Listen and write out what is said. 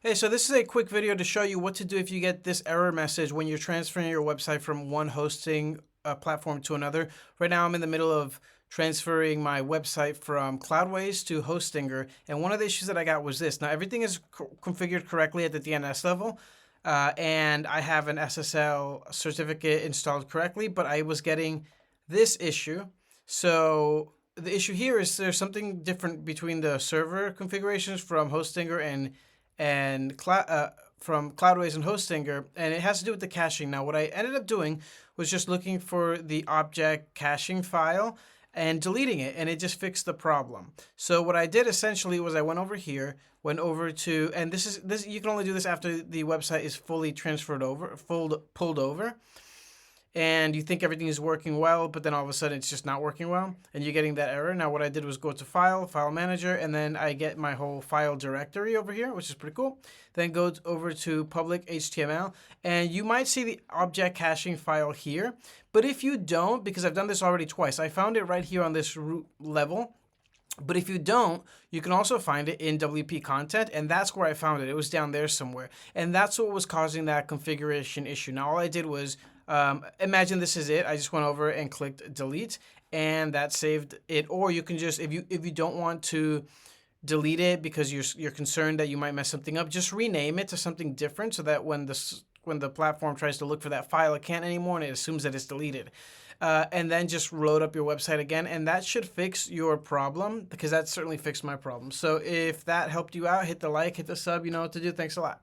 Hey, so this is a quick video to show you what to do if you get this error message when you're transferring your website from one hosting platform to another. Right now I'm in the middle of transferring my website from Cloudways to Hostinger, and one of the issues that I got was this. Now everything is configured correctly at the DNS level, and I have an SSL certificate installed correctly, but I was getting this issue. So the issue here is there's something different between the server configurations from Hostinger and from Cloudways and Hostinger, and it has to do with the caching. Now, what I ended up doing was just looking for the object caching file and deleting it, and it just fixed the problem. So what I did essentially was I went over here, went over to, and this you can only do this after the website is fully transferred over, pulled over, and you think everything is working well, but then all of a sudden it's just not working well, and you're getting that error. Now what I did was go to File Manager, and then I get my whole file directory over here, which is pretty cool. Then go over to public HTML, and you might see the object caching file here, but if you don't, because I've done this already twice, I found it right here on this root level. But if you don't, you can also find it in WP content, and that's where I found it. It was down there somewhere, and that's what was causing that configuration issue. Now all I did was imagine this is it. I just went over and clicked delete, and that saved it. Or you can just, if you don't want to delete it because you're concerned that you might mess something up, just rename it to something different so that when the platform tries to look for that file, it can't anymore, and it assumes that it's deleted. And then just load up your website again, and that should fix your problem, because that certainly fixed my problem. So if that helped you out, hit the like, hit the sub, you know what to do. Thanks a lot.